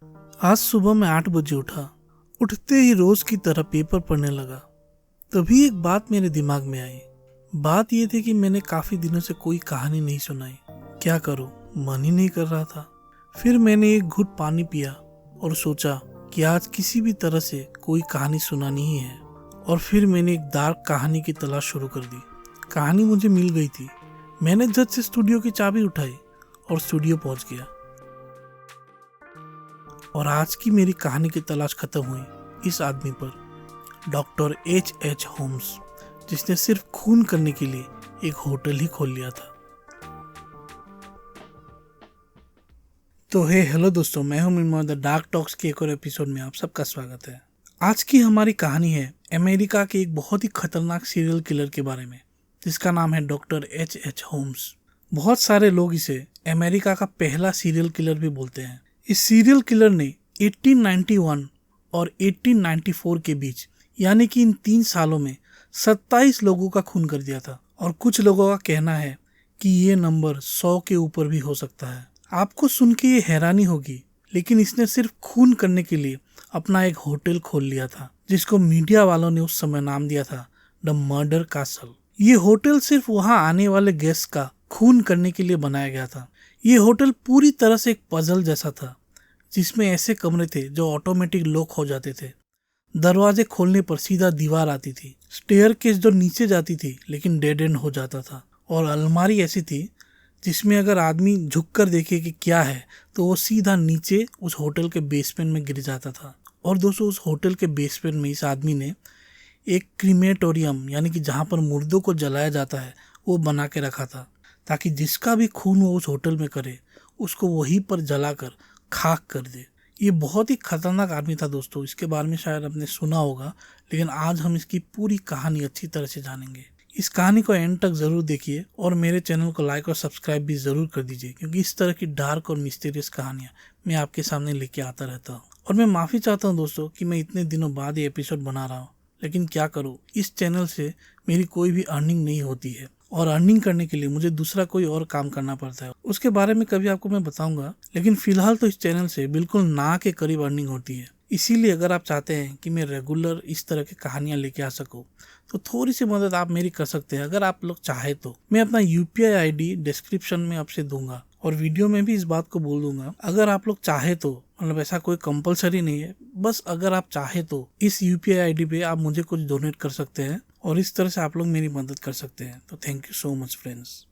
आज सुबह मैं 8 बजे उठा। उठते ही रोज की तरह पेपर पढ़ने लगा। तभी एक बात मेरे दिमाग में आई। बात ये थी कि मैंने काफी दिनों से कोई कहानी नहीं सुनाई। क्या करूं, मन ही नहीं कर रहा था। फिर मैंने एक घूंट पानी पिया और सोचा कि आज किसी भी तरह से कोई कहानी सुनानी ही है। और फिर मैंने एक डार्क कहानी की तलाश शुरू कर दी। कहानी मुझे मिल गई थी। मैंने झट से स्टूडियो की चाबी उठाई और स्टूडियो पहुंच गया। और आज की मेरी कहानी की तलाश खत्म हुई इस आदमी पर, डॉक्टर H.H. होम्स, जिसने सिर्फ खून करने के लिए एक होटल ही खोल लिया था। तो हेलो दोस्तों, मैं हूं मिनमोहन द डार्क टॉक्स के एक और एपिसोड में आप सबका स्वागत है। आज की हमारी कहानी है अमेरिका के एक बहुत ही खतरनाक सीरियल किलर के बारे में, जिसका नाम है डॉक्टर H.H. होम्स। बहुत सारे लोग इसे अमेरिका का पहला सीरियल किलर भी बोलते हैं। इस सीरियल किलर ने 1891 और 1894 के बीच, यानी कि इन 3 सालों में 27 लोगों का खून कर दिया था। और कुछ लोगों का कहना है कि ये नंबर 100 के ऊपर भी हो सकता है। आपको सुन के ये हैरानी होगी, लेकिन इसने सिर्फ खून करने के लिए अपना एक होटल खोल लिया था, जिसको मीडिया वालों ने उस समय नाम दिया था द मर्डर कासल। ये होटल सिर्फ वहां आने वाले गेस्ट का खून करने के लिए बनाया गया था। ये होटल पूरी तरह से एक पजल जैसा था, जिसमें ऐसे कमरे थे जो ऑटोमेटिक लॉक हो जाते थे। दरवाजे खोलने पर सीधा दीवार आती थी। स्टेयरकेस जो नीचे जाती थी लेकिन डेड एंड हो जाता था। और अलमारी ऐसी थी जिसमें अगर आदमी झुककर देखे कि क्या है तो वो सीधा नीचे उस होटल के बेसमेंट में गिर जाता था। और दोस्तों, उस होटल के बेसमेंट में इस आदमी ने एक क्रीमेटोरियम, यानी कि जहाँ पर मुर्दों को जलाया जाता है, वो बना के रखा था, ताकि जिसका भी खून वो उस होटल में करे उसको वहीं पर जलाकर खाक कर दे। ये बहुत ही खतरनाक आदमी था दोस्तों। इसके बारे में शायद आपने सुना होगा, लेकिन आज हम इसकी पूरी कहानी अच्छी तरह से जानेंगे। इस कहानी को एंड तक जरूर देखिए और मेरे चैनल को लाइक और सब्सक्राइब भी जरूर कर दीजिए, क्योंकि इस तरह की डार्क और मिस्टीरियस कहानियां मैं आपके सामने लेके आता रहता हूँ। और मैं माफ़ी चाहता हूँ दोस्तों कि मैं इतने दिनों बाद ये एपिसोड बना रहा हूँ, लेकिन क्या करूँ, इस चैनल से मेरी कोई भी अर्निंग नहीं होती है। और अर्निंग करने के लिए मुझे दूसरा कोई और काम करना पड़ता है। उसके बारे में कभी आपको मैं बताऊंगा, लेकिन फिलहाल तो इस चैनल से बिल्कुल ना के करीब अर्निंग होती है। इसीलिए अगर आप चाहते हैं कि मैं रेगुलर इस तरह की कहानियां लेके आ सकूं, तो थोड़ी सी मदद आप मेरी कर सकते हैं। अगर आप लोग चाहे तो मैं अपना UPI ID डिस्क्रिप्शन में आपसे दूंगा और वीडियो में भी इस बात को बोल दूंगा। अगर आप लोग चाहे तो, मतलब ऐसा कोई कंपलसरी नहीं है, बस अगर आप चाहे तो इस UPI ID पे आप मुझे कुछ डोनेट कर सकते हैं और इस तरह से आप लोग मेरी मदद कर सकते हैं। तो thank you so much friends.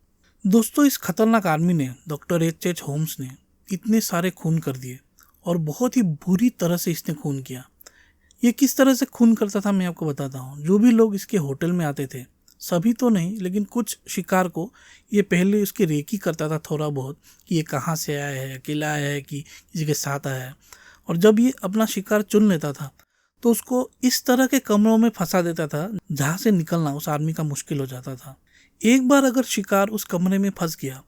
दोस्तों, इस खतरनाक आदमी ने, डॉक्टर H.H. होम्स ने, इतने सारे खून कर दिए और बहुत ही बुरी तरह से इसने खून किया। ये किस तरह से खून करता था मैं आपको बताता हूँ। जो भी लोग इसके होटल में आते थे, सभी तो नहीं लेकिन कुछ शिकार को ये पहले उसकी रेकी करता था थोड़ा बहुत, कि ये कहाँ से आया है, अकेला आया है कि किसी के साथ आया है। और जब ये अपना शिकार चुन लेता था तो उसको इस तरह के कमरों में फंसा देता था जहाँ से निकलना उस आदमी का मुश्किल हो जाता था। एक बार अगर शिकार उस कमरे में फंस गया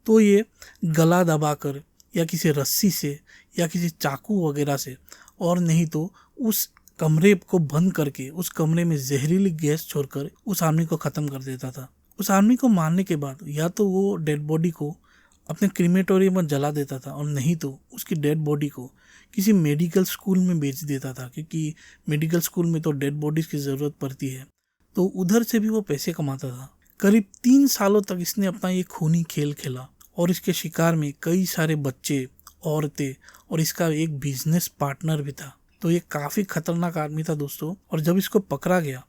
तो ये गला दबाकर या किसी रस्सी से या किसी चाकू वगैरह से, और नहीं तो उस कमरे को बंद करके उस कमरे में जहरीली गैस छोड़कर उस आदमी को ख़त्म कर देता था। उस आदमी को मारने के बाद या तो वो डेड बॉडी को अपने क्रीमेटोरियम में जला देता था, और नहीं तो उसकी डेड बॉडी को किसी मेडिकल स्कूल में बेच देता था, क्योंकि मेडिकल स्कूल में तो डेड बॉडीज की ज़रूरत पड़ती है। तो उधर से भी वो पैसे कमाता था। करीब 3 सालों तक इसने अपना ये खूनी खेल खेला और इसके शिकार में कई सारे बच्चे, औरतें और इसका एक बिजनेस पार्टनर भी था। तो ये काफ़ी खतरनाक आदमी था दोस्तों। और जब इसको पकड़ा गया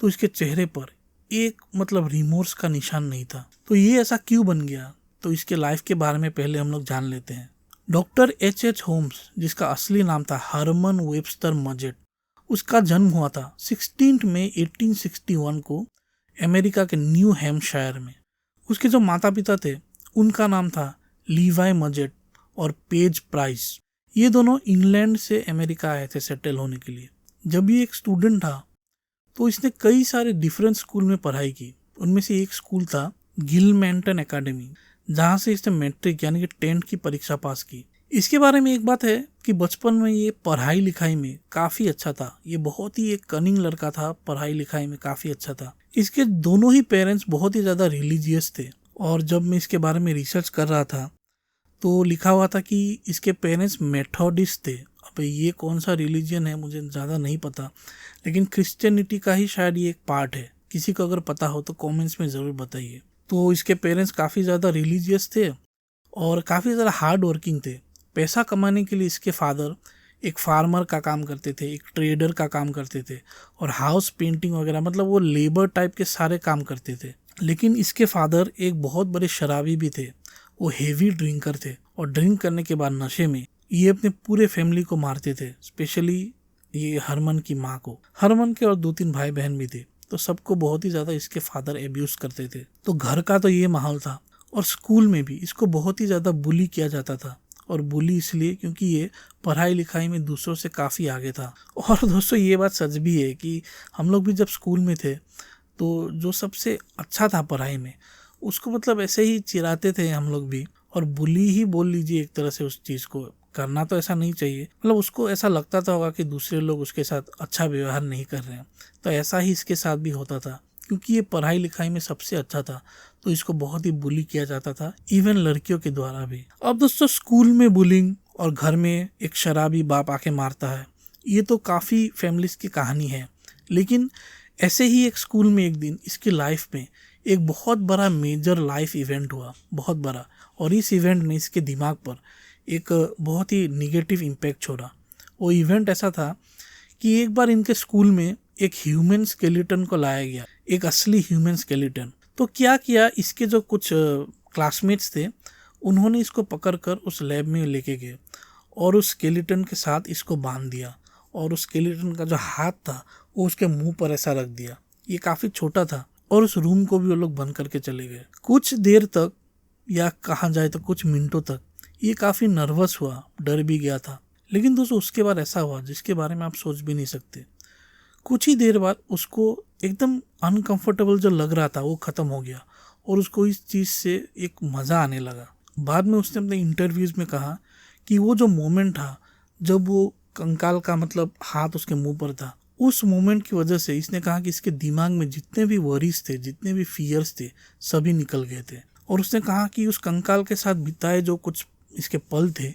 तो इसके चेहरे पर एक रिमोर्स का निशान नहीं था। तो ये ऐसा क्यों बन गया, तो इसके लाइफ के बारे में पहले हम लोग जान लेते हैं। Doctor H.H. होम्स, जिसका असली नाम था हरमन वेबस्टर मजेट, उसका जन्म हुआ था 16 मई 1861 को अमेरिका के न्यू हैम्पशायर में। उसके जो माता पिता थे उनका नाम था लीवाई मजेट और पेज प्राइस। ये दोनों इंग्लैंड से अमेरिका आए थे सेटल होने के लिए। जब ये एक स्टूडेंट था तो इसने कई सारे डिफरेंट स्कूल में पढ़ाई की। उनमें से एक स्कूल था गिलमेंटन एकेडमी, जहाँ से इसने मैट्रिक यानी कि 10th की परीक्षा पास की। इसके बारे में एक बात है कि बचपन में ये पढ़ाई लिखाई में काफ़ी अच्छा था। ये बहुत ही एक कनिंग लड़का था, पढ़ाई लिखाई में काफ़ी अच्छा था। इसके दोनों ही पेरेंट्स बहुत ही ज़्यादा रिलीजियस थे। और जब मैं इसके बारे में रिसर्च कर रहा था तो लिखा हुआ था कि इसके पेरेंट्स मेथोडिस्ट थे। अब ये कौन सा रिलीजन है मुझे ज़्यादा नहीं पता, लेकिन क्रिश्चियनिटी का ही शायद ये एक पार्ट है। किसी को अगर पता हो तो कमेंट्स में ज़रूर बताइए। तो इसके पेरेंट्स काफ़ी ज़्यादा रिलीजियस थे और काफ़ी ज़्यादा हार्ड वर्किंग थे। पैसा कमाने के लिए इसके फादर एक फार्मर का काम करते थे, एक ट्रेडर का काम करते थे और हाउस पेंटिंग वगैरह, मतलब वो लेबर टाइप के सारे काम करते थे। लेकिन इसके फादर एक बहुत बड़े शराबी भी थे। वो हेवी ड्रिंकर थे और ड्रिंक करने के बाद नशे में ये अपने पूरे फैमिली को मारते थे, स्पेशली ये हरमन की माँ को। हरमन के और 2-3 भाई बहन भी थे, तो सबको बहुत ही ज़्यादा इसके फादर एब्यूज़ करते थे। तो घर का तो ये माहौल था और स्कूल में भी इसको बहुत ही ज़्यादा बुली किया जाता था। और बुली इसलिए क्योंकि ये पढ़ाई लिखाई में दूसरों से काफ़ी आगे था। और दोस्तों ये बात सच भी है कि हम लोग भी जब स्कूल में थे तो जो सबसे अच्छा था पढ़ाई में उसको मतलब ऐसे ही चिढ़ाते थे हम लोग भी, और बुली ही बोल लीजिए एक तरह से। उस चीज़ को करना तो ऐसा नहीं चाहिए, मतलब उसको ऐसा लगता था होगा कि दूसरे लोग उसके साथ अच्छा व्यवहार नहीं कर रहे हैं, तो ऐसा ही इसके साथ भी होता था। क्योंकि ये पढ़ाई लिखाई में सबसे अच्छा था तो इसको बहुत ही बुली किया जाता था, इवन लड़कियों के द्वारा भी। अब दोस्तों स्कूल में बुलिंग और घर में एक शराबी बाप आके मारता है, ये तो काफ़ी फैमिलीज की कहानी है। लेकिन ऐसे ही एक स्कूल में एक दिन इसकी लाइफ में एक बहुत बड़ा मेजर लाइफ इवेंट हुआ, बहुत बड़ा, और इस इवेंट ने इसके दिमाग पर एक बहुत ही निगेटिव इम्पैक्ट छोड़ा। वो इवेंट ऐसा था कि एक बार इनके स्कूल में एक ह्यूमन स्केलेटन को लाया गया, एक असली ह्यूमन स्केलेटन। तो क्या किया, इसके जो कुछ क्लासमेट्स थे उन्होंने इसको पकड़कर उस लैब में लेके गए और उस स्केलेटन के साथ इसको बांध दिया और उस स्केलेटन का जो हाथ था वो उसके मुंह पर ऐसा रख दिया। ये काफ़ी छोटा था और उस रूम को भी वो लोग बंद करके चले गए। कुछ देर तक, या कहा जाए तो कुछ मिनटों तक, ये काफ़ी नर्वस हुआ, डर भी गया था। लेकिन दोस्तों उसके बाद ऐसा हुआ जिसके बारे में आप सोच भी नहीं सकते। कुछ ही देर बाद उसको एकदम अनकंफर्टेबल जो लग रहा था वो ख़त्म हो गया और उसको इस चीज़ से एक मज़ा आने लगा। बाद में उसने अपने इंटरव्यूज़ में कहा कि वो जो मोमेंट था जब वो कंकाल का मतलब हाथ उसके मुंह पर था, उस मोमेंट की वजह से इसने कहा कि इसके दिमाग में जितने भी वरीज थे, जितने भी फियर्स थे, सभी निकल गए थे। और उसने कहा कि उस कंकाल के साथ बिताए जो कुछ इसके पल थे,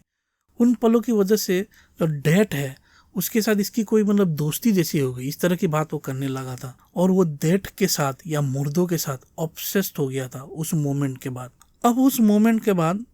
उन पलों की वजह से जो डेथ है उसके साथ इसकी कोई मतलब दोस्ती जैसी हो गई। इस तरह की बात वो करने लगा था और वो डेथ के साथ या मुर्दों के साथ ऑब्सेस्ड हो गया था उस मोमेंट के बाद। अब उस मोमेंट के बाद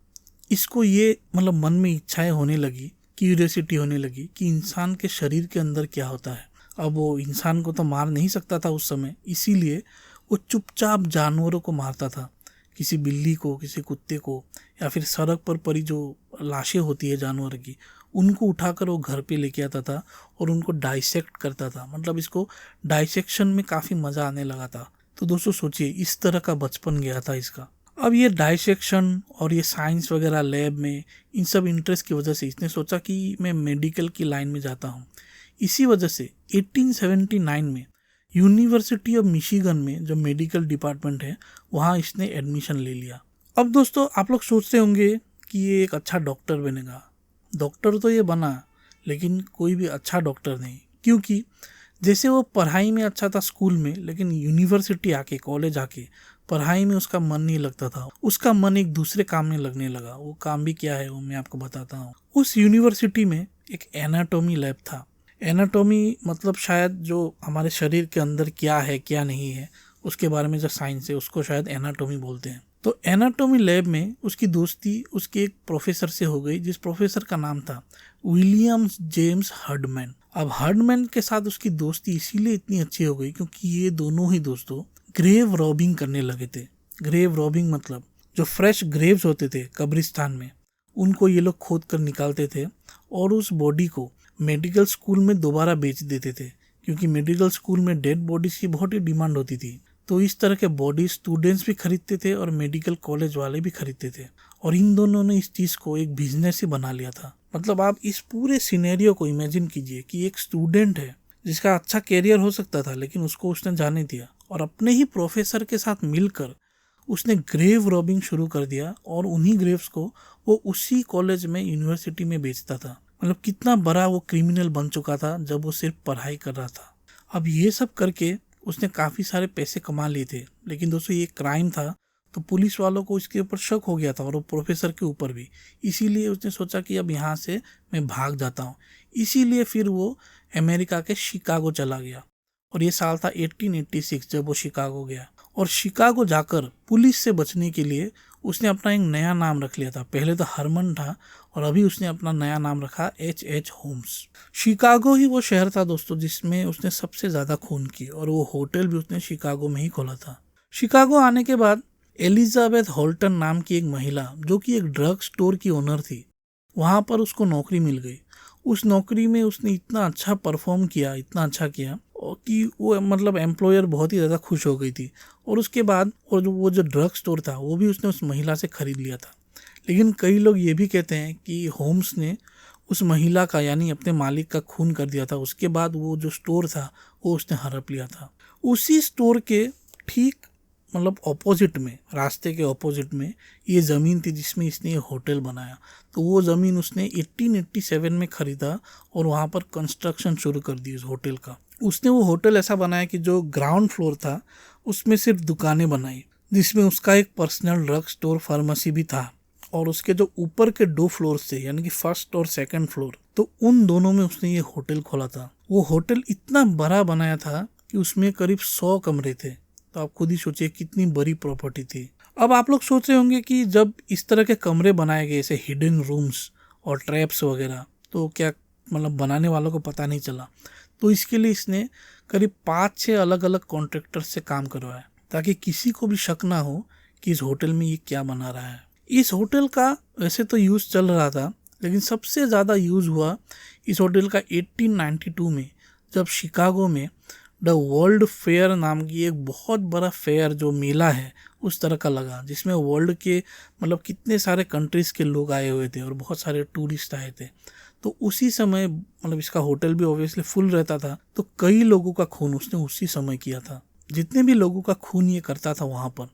इसको ये मतलब मन में इच्छाएं होने लगी, क्यूरियोसिटी होने लगी कि इंसान के शरीर के अंदर क्या होता है। अब वो इंसान को तो मार नहीं सकता था उस समय, इसीलिए वो चुपचाप जानवरों को मारता था, किसी बिल्ली को, किसी कुत्ते को, या फिर सड़क पर पड़ी जो लाशें होती है जानवर की, उनको उठाकर वो घर पे लेके आता था और उनको डाइसेक्ट करता था। मतलब इसको डाइसेक्शन में काफ़ी मज़ा आने लगा था। तो दोस्तों सोचिए इस तरह का बचपन गया था इसका। अब ये डाइसेक्शन और ये साइंस वगैरह लैब में इन सब इंटरेस्ट की वजह से इसने सोचा कि मैं मेडिकल की लाइन में जाता हूँ। इसी वजह से 1879 में यूनिवर्सिटी ऑफ मिशिगन में जो मेडिकल डिपार्टमेंट है वहाँ इसने एडमिशन ले लिया। अब दोस्तों आप लोग सोचते होंगे कि ये एक अच्छा डॉक्टर बनेगा। डॉक्टर तो ये बना, लेकिन कोई भी अच्छा डॉक्टर नहीं, क्योंकि जैसे वो पढ़ाई में अच्छा था स्कूल में, लेकिन यूनिवर्सिटी आके, कॉलेज आके पढ़ाई में उसका मन नहीं लगता था। उसका मन एक दूसरे काम में लगने लगा। वो काम भी क्या है वो मैं आपको बताता हूँ। उस यूनिवर्सिटी में एक एनाटॉमी लैब था। एनाटॉमी मतलब शायद जो हमारे शरीर के अंदर क्या है क्या नहीं है उसके बारे में जो साइंस है उसको शायद एनाटॉमी बोलते हैं। तो एनाटॉमी लैब में उसकी दोस्ती उसके एक प्रोफेसर से हो गई, जिस प्रोफेसर का नाम था विलियम जेम्स हर्डमैन। अब हर्डमैन के साथ उसकी दोस्ती इसीलिए इतनी अच्छी हो गई क्योंकि ये दोनों ही दोस्तों ग्रेव रॉबिंग करने लगे थे। ग्रेव रॉबिंग मतलब जो फ्रेश ग्रेव्स होते थे कब्रिस्तान में, उनको ये लोग खोद कर निकालते थे और उस बॉडी को मेडिकल स्कूल में दोबारा बेच देते थे, क्योंकि मेडिकल स्कूल में डेड बॉडीज की बहुत ही डिमांड होती थी। तो इस तरह के बॉडी स्टूडेंट्स भी खरीदते थे और मेडिकल कॉलेज वाले भी खरीदते थे, और इन दोनों ने इस चीज़ को एक बिजनेस ही बना लिया था। मतलब आप इस पूरे सिनेरियो को इमेजिन कीजिए कि एक स्टूडेंट है जिसका अच्छा कैरियर हो सकता था, लेकिन उसको उसने जाने दिया और अपने ही प्रोफेसर के साथ मिलकर उसने ग्रेव रॉबिंग शुरू कर दिया और उन्हीं ग्रेव्स को वो उसी कॉलेज में, यूनिवर्सिटी में बेचता था। मतलब कितना बड़ा वो क्रिमिनल बन चुका था जब वो सिर्फ पढ़ाई कर रहा था। अब ये सब करके उसने काफ़ी सारे पैसे कमा लिए थे, लेकिन दोस्तों ये क्राइम था तो पुलिस वालों को इसके ऊपर शक हो गया था और वो प्रोफेसर के ऊपर भी। इसीलिए उसने सोचा कि अब यहाँ से मैं भाग जाता हूँ। इसीलिए फिर वो अमेरिका के शिकागो चला गया और ये साल था 1886 जब वो शिकागो गया। और शिकागो जाकर पुलिस से बचने के लिए उसने अपना एक नया नाम रख लिया था। पहले तो हरमन था और अभी उसने अपना नया नाम रखा H.H. होम्स। शिकागो ही वो शहर था दोस्तों जिसमें उसने सबसे ज़्यादा खून की, और वो होटल भी उसने शिकागो में ही खोला था। शिकागो आने के बाद एलिजाबेथ होल्टन नाम की एक महिला, जो कि एक ड्रग स्टोर की ओनर थी, वहाँ पर उसको नौकरी मिल गई। उस नौकरी में उसने इतना अच्छा परफॉर्म किया, इतना अच्छा किया कि वो मतलब एम्प्लॉयर बहुत ही ज़्यादा खुश हो गई थी। और उसके बाद वो जो ड्रग स्टोर था वो भी उसने उस महिला से खरीद लिया था। लेकिन कई लोग ये भी कहते हैं कि होम्स ने उस महिला का यानी अपने मालिक का खून कर दिया था। उसके बाद वो जो स्टोर था वो उसने हड़प लिया था। उसी स्टोर के ठीक मतलब ऑपोजिट में, रास्ते के ऑपोजिट में ये ज़मीन थी जिसमें इसने ये होटल बनाया। तो वो ज़मीन उसने 1887 में ख़रीदा और वहाँ पर कंस्ट्रक्शन शुरू कर दी उस होटल का। उसने वो होटल ऐसा बनाया कि जो ग्राउंड फ्लोर था उसमें सिर्फ दुकानें बनाई, जिसमें उसका एक पर्सनल ड्रग स्टोर फार्मेसी भी था। और उसके जो ऊपर के 2 फ्लोर थे यानी कि फर्स्ट और सेकंड फ्लोर, तो उन दोनों में उसने ये होटल खोला था। वो होटल इतना बड़ा बनाया था कि उसमें करीब 100 कमरे थे। तो आप खुद ही सोचिए कितनी बड़ी प्रॉपर्टी थी। अब आप लोग सोच रहे होंगे कि जब इस तरह के कमरे बनाए गए, जैसे हिडन रूम्स और ट्रैप्स वगैरह, तो क्या मतलब बनाने वालों को पता नहीं चला? तो इसके लिए इसने करीब 5-6 अलग अलग कॉन्ट्रैक्टर से काम करवाया ताकि किसी को भी शक ना हो कि इस होटल में ये क्या बना रहा है। इस होटल का वैसे तो यूज़ चल रहा था, लेकिन सबसे ज़्यादा यूज़ हुआ इस होटल का 1892 में, जब शिकागो में द वर्ल्ड फेयर नाम की एक बहुत बड़ा फेयर जो मेला है उस तरह का लगा, जिसमें वर्ल्ड के मतलब कितने सारे कंट्रीज़ के लोग आए हुए थे और बहुत सारे टूरिस्ट आए थे। तो उसी समय मतलब इसका होटल भी ऑब्वियसली फुल रहता था, तो कई लोगों का खून उसने उसी समय किया था। जितने भी लोगों का खून ये करता था वहाँ पर,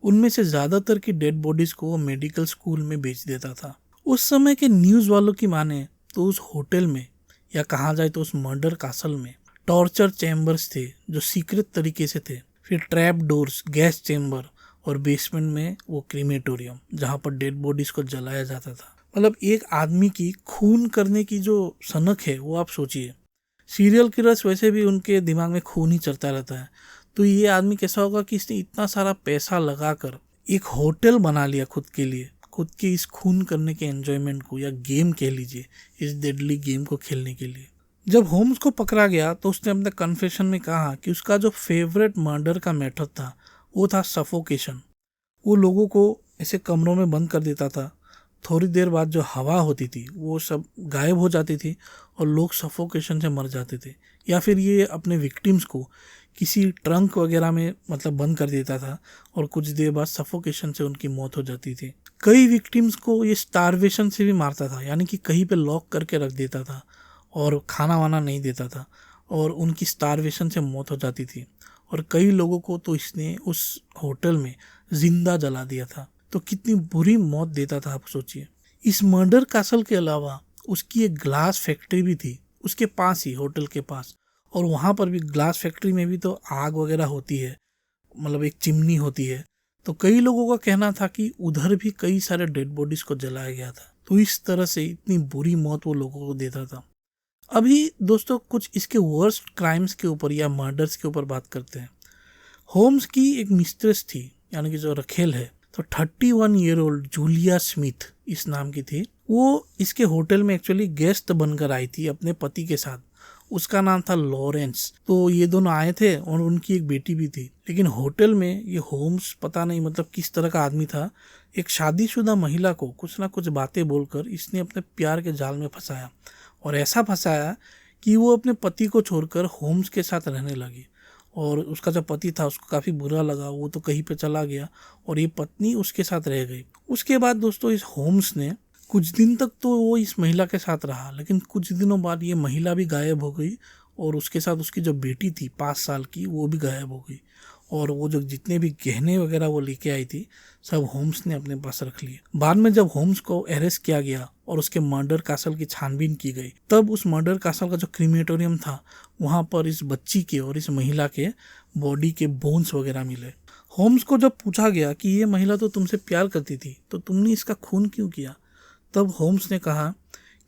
उनमें से ज़्यादातर की डेड बॉडीज़ को वो मेडिकल स्कूल में बेच देता था। उस समय के न्यूज़ वालों की माने तो उस होटल में, या कहा जाए तो उस मर्डर कासल में, टॉर्चर चैम्बर्स थे जो सीक्रेट तरीके से थे, फिर ट्रैप डोर्स, गैस चैम्बर और बेसमेंट में वो क्रीमेटोरियम जहाँ पर डेड बॉडीज को जलाया जाता था। मतलब एक आदमी की खून करने की जो सनक है वो आप सोचिए। सीरियल किलर्स वैसे भी उनके दिमाग में खून ही चलता रहता है, तो ये आदमी कैसा होगा कि इसने इतना सारा पैसा लगाकर एक होटल बना लिया खुद के लिए, खुद के इस खून करने के एंजॉयमेंट को, या गेम कह लीजिए, इस डेडली गेम को खेलने के लिए। जब होम्स को पकड़ा गया तो उसने अपने कन्फेशन में कहा कि उसका जो फेवरेट मर्डर का मेथड था वो था सफोकेशन। वो लोगों को ऐसे कमरों में बंद कर देता था, थोड़ी देर बाद जो हवा होती थी वो सब गायब हो जाती थी और लोग सफोकेशन से मर जाते थे। या फिर ये अपने विक्टिम्स को किसी ट्रंक वगैरह में मतलब बंद कर देता था और कुछ देर बाद सफोकेशन से उनकी मौत हो जाती थी। कई विक्टिम्स को ये स्टारवेशन से भी मारता था, यानी कि कहीं पे लॉक करके रख देता था और खाना वाना नहीं देता था और उनकी स्टारवेशन से मौत हो जाती थी। और कई लोगों को तो इसने उस होटल में जिंदा जला दिया था। तो कितनी बुरी मौत देता था आप सोचिए। इस मर्डर कासल के अलावा उसकी एक ग्लास फैक्ट्री भी थी उसके पास ही, होटल के पास। और वहाँ पर भी ग्लास फैक्ट्री में भी तो आग वगैरह होती है, मतलब एक चिमनी होती है। तो कई लोगों का कहना था कि उधर भी कई सारे डेड बॉडीज को जलाया गया था। तो इस तरह से इतनी बुरी मौत वो लोगों को देता था। अभी दोस्तों कुछ इसके वर्स्ट क्राइम्स के ऊपर या मर्डर्स के ऊपर बात करते हैं। होम्स की एक मिस्ट्रेस थी, यानी कि जो रखेल है, तो 31 ईयर ओल्ड जूलिया स्मिथ इस नाम की थी। वो इसके होटल में एक्चुअली गेस्ट बनकर आई थी अपने पति के साथ। उसका नाम था लॉरेंस। तो ये दोनों आए थे और उनकी एक बेटी भी थी। लेकिन होटल में ये होम्स पता नहीं मतलब किस तरह का आदमी था, एक शादीशुदा महिला को कुछ ना कुछ बातें बोलकर इसने अपने प्यार के जाल में फंसाया। और ऐसा फंसाया कि वो अपने पति को छोड़कर होम्स के साथ रहने लगी। और उसका जो पति था उसको काफ़ी बुरा लगा, वो तो कहीं पे चला गया और ये पत्नी उसके साथ रह गई। उसके बाद दोस्तों इस होम्स ने कुछ दिन तक तो वो इस महिला के साथ रहा, लेकिन कुछ दिनों बाद ये महिला भी गायब हो गई और उसके साथ उसकी जो बेटी थी 5 साल की वो भी गायब हो गई। और वो जो जितने भी गहने वगैरह वो लेके आई थी सब होम्स ने अपने पास रख लिए। बाद में जब होम्स को अरेस्ट किया गया और उसके मर्डर कासल की छानबीन की गई, तब उस मर्डर कासल का जो क्रीमेटोरियम था वहाँ पर इस बच्ची के और इस महिला के बॉडी के बोन्स वगैरह मिले। होम्स को जब पूछा गया कि ये महिला तो तुमसे प्यार करती थी, तो तुमने इसका खून क्यों किया, तब होम्स ने कहा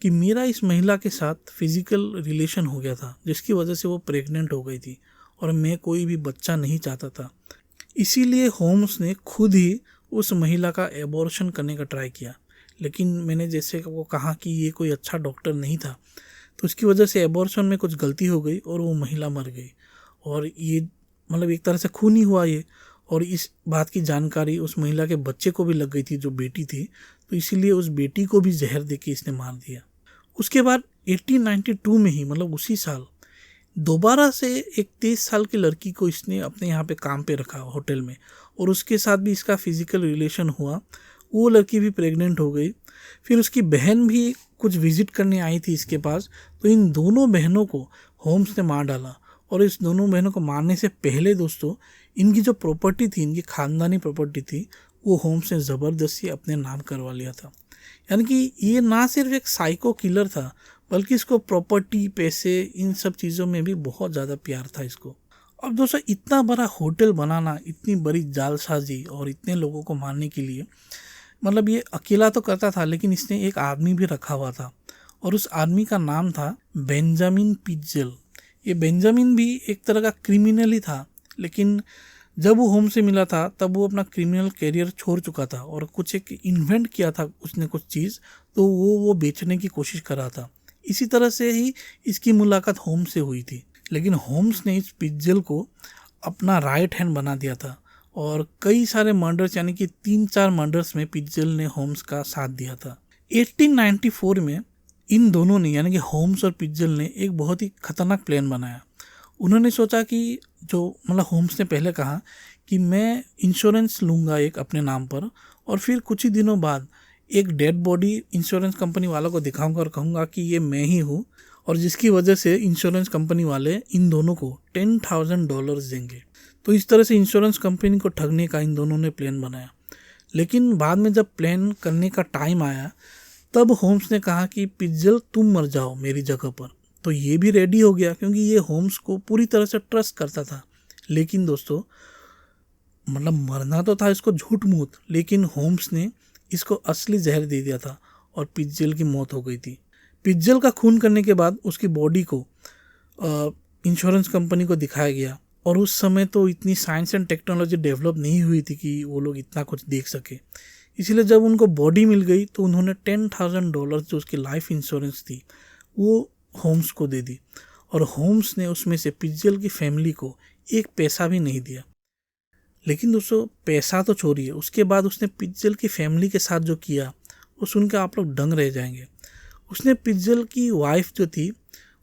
कि मेरा इस महिला के साथ फिजिकल रिलेशन हो गया था, जिसकी वजह से वो प्रेग्नेंट हो गई थी और मैं कोई भी बच्चा नहीं चाहता था। इसीलिए होम्स ने खुद ही उस महिला का एबॉर्शन करने का ट्राई किया। लेकिन मैंने जैसे वो कहा कि ये कोई अच्छा डॉक्टर नहीं था, तो उसकी वजह से एबॉर्शन में कुछ गलती हो गई और वो महिला मर गई। और ये मतलब एक तरह से खून ही हुआ ये। और इस बात की जानकारी उस महिला के बच्चे को भी लग गई थी, जो बेटी थी, तो इसीलिए उस बेटी को भी जहर देके इसने मार दिया। उसके बाद 1892 में ही, मतलब उसी साल, दोबारा से एक 23 साल की लड़की को इसने अपने यहाँ पे काम पे रखा होटल में, और उसके साथ भी इसका फिजिकल रिलेशन हुआ। वो लड़की भी प्रेग्नेंट हो गई। फिर उसकी बहन भी कुछ विजिट करने आई थी इसके पास, तो इन दोनों बहनों को होम्स ने मार डाला। और इस दोनों बहनों को मारने से पहले दोस्तों, इनकी जो प्रॉपर्टी थी, इनकी खानदानी प्रॉपर्टी थी, वो होम्स ने ज़बरदस्ती अपने नाम करवा लिया था। यानी कि ये ना सिर्फ एक साइको किलर था, बल्कि इसको प्रॉपर्टी, पैसे, इन सब चीज़ों में भी बहुत ज़्यादा प्यार था इसको। अब दोस्तों, इतना बड़ा होटल बनाना, इतनी बड़ी जालसाजी और इतने लोगों को मारने के लिए, मतलब ये अकेला तो करता था, लेकिन इसने एक आदमी भी रखा हुआ था, और उस आदमी का नाम था बेंजामिन पिट्जेल। ये बेंजामिन भी एक तरह का क्रिमिनल ही था, लेकिन जब वो होम से मिला था तब वो अपना क्रिमिनल कैरियर छोड़ चुका था और कुछ एक इन्वेंट किया था उसने कुछ चीज़, तो वो बेचने की कोशिश कर रहा था। इसी तरह से ही इसकी मुलाकात होम्स से हुई थी। लेकिन होम्स ने इस पिट्जेल को अपना राइट हैंड बना दिया था, और कई सारे मर्डर्स, यानी कि 3-4 मर्डर्स में पिट्जेल ने होम्स का साथ दिया था। 1894 में इन दोनों ने, यानी कि होम्स और पिट्जेल ने, एक बहुत ही खतरनाक प्लान बनाया। उन्होंने सोचा कि मतलब होम्स ने पहले कहा कि मैं इंश्योरेंस लूँगा एक अपने नाम पर, और फिर कुछ ही दिनों बाद एक डेड बॉडी इंश्योरेंस कंपनी वालों को दिखाऊंगा और कहूँगा कि ये मैं ही हूँ, और जिसकी वजह से इंश्योरेंस कंपनी वाले इन दोनों को $10,000 देंगे। तो इस तरह से इंश्योरेंस कंपनी को ठगने का इन दोनों ने प्लान बनाया। लेकिन बाद में जब प्लान करने का टाइम आया, तब होम्स ने कहा कि पिट्जेल तुम मर जाओ मेरी जगह पर। तो ये भी रेडी हो गया, क्योंकि ये होम्स को पूरी तरह से ट्रस्ट करता था। लेकिन दोस्तों, मतलब मरना तो था इसको झूठ मूठ, लेकिन होम्स ने इसको असली जहर दे दिया था और पिट्जेल की मौत हो गई थी। पिट्जेल का खून करने के बाद उसकी बॉडी को इंश्योरेंस कंपनी को दिखाया गया, और उस समय तो इतनी साइंस एंड टेक्नोलॉजी डेवलप नहीं हुई थी कि वो लोग इतना कुछ देख सके। इसीलिए जब उनको बॉडी मिल गई तो उन्होंने $10,000 जो उसकी लाइफ इंश्योरेंस थी वो होम्स को दे दी, और होम्स ने उसमें से पिट्जेल की फैमिली को एक पैसा भी नहीं दिया। लेकिन दोस्तों, पैसा तो छोड़िए, उसके बाद उसने पिट्जेल की फैमिली के साथ जो किया वो सुन के आप लोग दंग रह जाएंगे। उसने पिट्जेल की वाइफ जो थी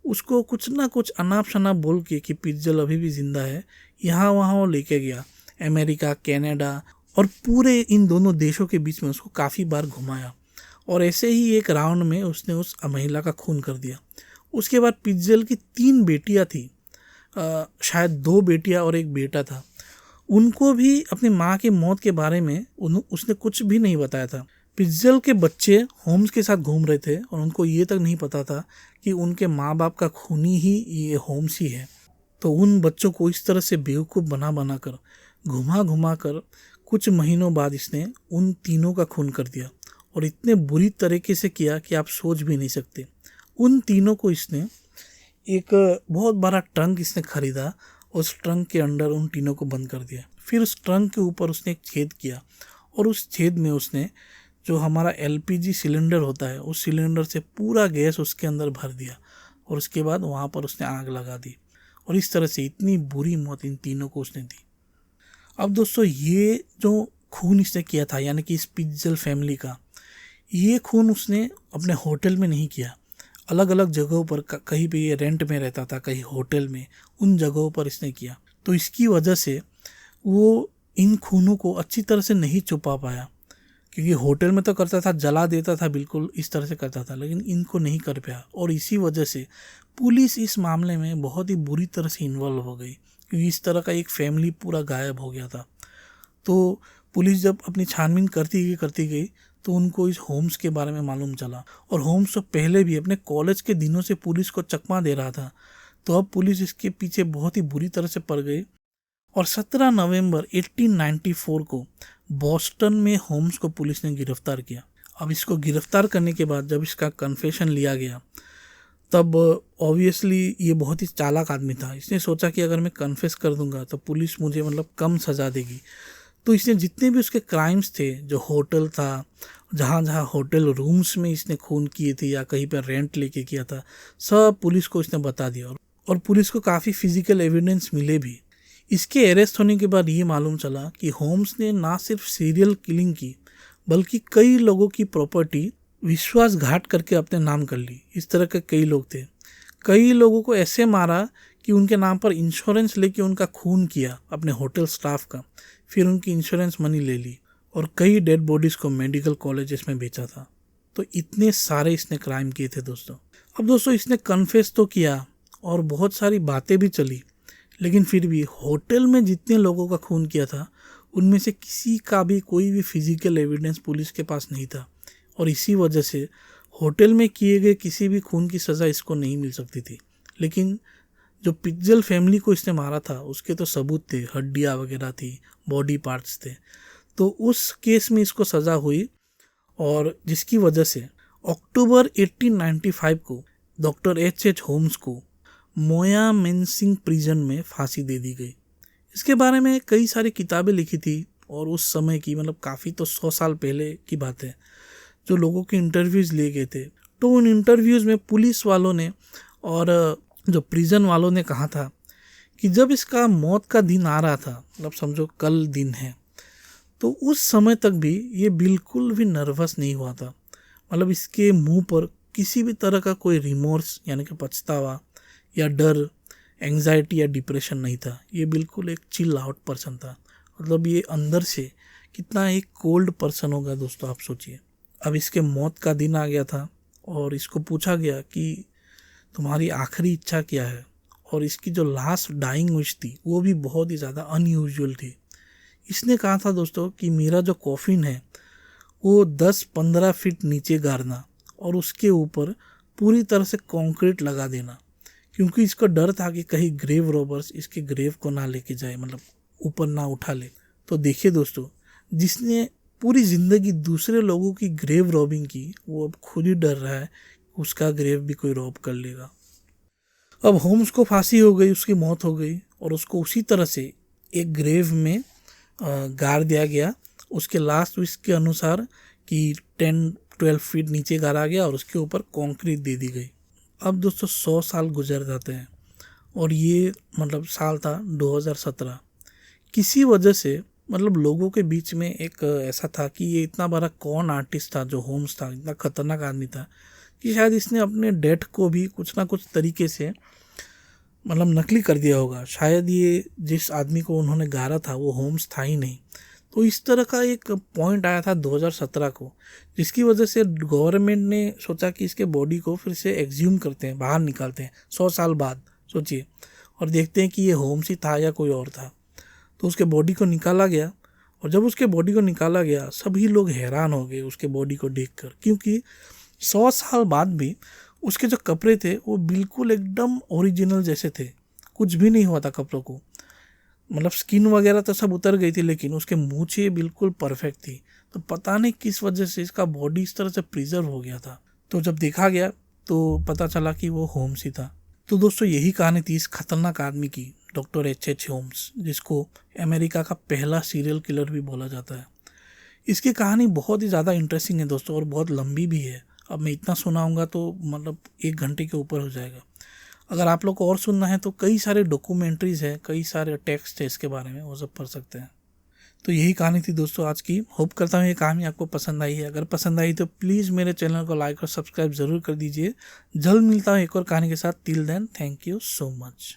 उसको कुछ ना कुछ अनाप शनाप बोल के कि पिट्जेल अभी भी जिंदा है, यहाँ वहाँ वो लेके गया, अमेरिका, कनाडा और पूरे इन दोनों देशों के बीच में उसको काफ़ी बार घुमाया, और ऐसे ही एक राउंड में उसने उस महिला का खून कर दिया। उसके बाद पिट्जेल की 3 बेटियां थी, शायद 2 बेटियां और एक बेटा था। उनको भी अपनी माँ की मौत के बारे में उसने कुछ भी नहीं बताया था। पिट्जेल के बच्चे होम्स के साथ घूम रहे थे और उनको ये तक नहीं पता था कि उनके माँ बाप का खूनी ही ये होम्स ही है। तो उन बच्चों को इस तरह से बेवकूफ़ बना कर, घुमा घुमा कर, कुछ महीनों बाद इसने उन तीनों का खून कर दिया, और इतने बुरी तरीके से किया कि आप सोच भी नहीं सकते। उन तीनों को इसने एक बहुत बड़ा ट्रंक इसने खरीदा, उस ट्रंक के अंदर उन तीनों को बंद कर दिया। फिर उस ट्रंक के ऊपर उसने एक छेद किया, और उस छेद में उसने जो हमारा LPG सिलेंडर होता है, उस सिलेंडर से पूरा गैस उसके अंदर भर दिया, और उसके बाद वहाँ पर उसने आग लगा दी, और इस तरह से इतनी बुरी मौत इन तीनों को उसने दी। अब दोस्तों, ये जो खून इसने किया था, यानी कि इस पिट्जेल फैमिली का, ये खून उसने अपने होटल में नहीं किया, अलग अलग जगहों पर, कहीं पे ये रेंट में रहता था, कहीं होटल में, उन जगहों पर इसने किया। तो इसकी वजह से वो इन खूनों को अच्छी तरह से नहीं छुपा पाया, क्योंकि होटल में तो करता था, जला देता था, बिल्कुल इस तरह से करता था, लेकिन इनको नहीं कर पाया। और इसी वजह से पुलिस इस मामले में बहुत ही बुरी तरह से इन्वॉल्व हो गई, क्योंकि इस तरह का एक फैमिली पूरा गायब हो गया था। तो पुलिस जब अपनी छानबीन करती गई तो उनको इस होम्स के बारे में मालूम चला, और होम्स तो पहले भी अपने कॉलेज के दिनों से पुलिस को चकमा दे रहा था। तो अब पुलिस इसके पीछे बहुत ही बुरी तरह से पड़ गई, और 17 नवंबर 1894 को बॉस्टन में होम्स को पुलिस ने गिरफ्तार किया। अब इसको गिरफ्तार करने के बाद जब इसका कन्फेशन लिया गया तब ऑब्वियसली ये बहुत ही चालाक आदमी था। इसने सोचा कि अगर मैं कन्फेस कर दूंगा तो पुलिस मुझे कम सज़ा देगी। तो इसने जितने भी उसके क्राइम्स थे, जो होटल था, जहाँ जहाँ होटल रूम्स में इसने खून किए थे या कहीं पर रेंट लेके किया था, सब पुलिस को इसने बता दिया और पुलिस को काफ़ी फिजिकल एविडेंस मिले भी। इसके अरेस्ट होने के बाद ये मालूम चला कि होम्स ने ना सिर्फ सीरियल किलिंग की बल्कि कई लोगों की प्रॉपर्टी विश्वासघात करके अपने नाम कर ली। इस तरह के कई लोग थे। कई लोगों को ऐसे मारा कि उनके नाम पर इंश्योरेंस लेके उनका खून किया अपने होटल स्टाफ का, फिर उनकी इंश्योरेंस मनी ले ली और कई डेड बॉडीज़ को मेडिकल कॉलेजेस में बेचा था। तो इतने सारे इसने क्राइम किए थे दोस्तों। अब दोस्तों इसने कन्फेस तो किया और बहुत सारी बातें भी चली, लेकिन फिर भी होटल में जितने लोगों का खून किया था उनमें से किसी का भी कोई भी फिजिकल एविडेंस पुलिस के पास नहीं था और इसी वजह से होटल में किए गए किसी भी खून की सज़ा इसको नहीं मिल सकती थी। लेकिन जो पिट्जल फैमिली को इसने मारा था उसके तो सबूत थे, हड्डियाँ वगैरह थी, बॉडी पार्ट्स थे। तो उस केस में इसको सज़ा हुई और जिसकी वजह से अक्टूबर 1895 को डॉक्टर H.H. होम्स को मोयामेंसिंग प्रिजन में फांसी दे दी गई। इसके बारे में कई सारी किताबें लिखी थी और उस समय की काफ़ी तो 100 साल पहले की बात है, जो लोगों के इंटरव्यूज़ लिए गए थे। तो उन इंटरव्यूज़ में पुलिस वालों ने और जो प्रिजन वालों ने कहा था कि जब इसका मौत का दिन आ रहा था, समझो कल दिन है, तो उस समय तक भी ये बिल्कुल भी नर्वस नहीं हुआ था। इसके मुंह पर किसी भी तरह का कोई रिमोर्स यानी कि पछतावा या डर, एंग्जाइटी या डिप्रेशन नहीं था। ये बिल्कुल एक चिल आउट पर्सन था। ये अंदर से कितना एक कोल्ड पर्सन होगा दोस्तों, आप सोचिए। अब इसके मौत का दिन आ गया था और इसको पूछा गया कि तुम्हारी आखिरी इच्छा क्या है, और इसकी जो लास्ट डाइंग विश थी वो भी बहुत ही ज़्यादा अनयूजुअल थी। इसने कहा था दोस्तों कि मेरा जो कॉफिन है वो 10-15 फीट नीचे गाड़ना और उसके ऊपर पूरी तरह से कंक्रीट लगा देना, क्योंकि इसका डर था कि कहीं ग्रेव रॉबर्स इसके ग्रेव को ना लेके जाए, ऊपर ना उठा ले। तो देखिए दोस्तों, जिसने पूरी ज़िंदगी दूसरे लोगों की ग्रेव रॉबिंग की, वो अब खुद ही डर रहा है उसका ग्रेव भी कोई रॉब कर लेगा। अब होम्स को फांसी हो गई, उसकी मौत हो गई और उसको उसी तरह से एक ग्रेव में गाड़ दिया गया। उसके लास्ट विश के अनुसार कि 10-12 फीट नीचे गाड़ा गया और उसके ऊपर कंक्रीट दे दी गई। अब दोस्तों 100 साल गुजर जाते हैं और ये साल था 2017। किसी वजह से लोगों के बीच में एक ऐसा था कि ये इतना बड़ा कौन आर्टिस्ट था, जो होम्स था, इतना खतरनाक आदमी था कि शायद इसने अपने डेथ को भी कुछ ना कुछ तरीके से नकली कर दिया होगा। शायद ये जिस आदमी को उन्होंने गाड़ा था वो होम्स था ही नहीं। तो इस तरह का एक पॉइंट आया था 2017 को, जिसकी वजह से गवर्नमेंट ने सोचा कि इसके बॉडी को फिर से एक्सह्यूम करते हैं, बाहर निकालते हैं 100 साल बाद, सोचिए, और देखते हैं कि ये होम्स ही था या कोई और था। तो उसके बॉडी को निकाला गया और जब उसके बॉडी को निकाला गया सभी लोग हैरान हो गए उसके बॉडी को देखकर, क्योंकि 100 साल बाद भी उसके जो कपड़े थे वो बिल्कुल एकदम ओरिजिनल जैसे थे। कुछ भी नहीं हुआ था कपड़ों को, स्किन वगैरह तो सब उतर गई थी, लेकिन उसके मूंछें बिल्कुल परफेक्ट थी। तो पता नहीं किस वजह से इसका बॉडी इस तरह से प्रिजर्व हो गया था। तो जब देखा गया तो पता चला कि वो होम्स ही था। तो दोस्तों यही कहानी थी इस खतरनाक आदमी की, डॉक्टर H.H. होम्स, जिसको अमेरिका का पहला सीरियल किलर भी बोला जाता है। इसकी कहानी बहुत ही ज़्यादा इंटरेस्टिंग है दोस्तों और बहुत लंबी भी है। अब मैं इतना सुनाऊंगा तो 1 घंटे के ऊपर हो जाएगा। अगर आप लोग को और सुनना है तो कई सारे डॉक्यूमेंट्रीज़ हैं, कई सारे टेक्स्ट है इसके बारे में, वो सब पढ़ सकते हैं। तो यही कहानी थी दोस्तों आज की। होप करता हूँ ये कहानी आपको पसंद आई है। अगर पसंद आई तो प्लीज़ मेरे चैनल को लाइक और सब्सक्राइब ज़रूर कर दीजिए। जल्द मिलता हूँ एक और कहानी के साथ। Till then, thank you so much.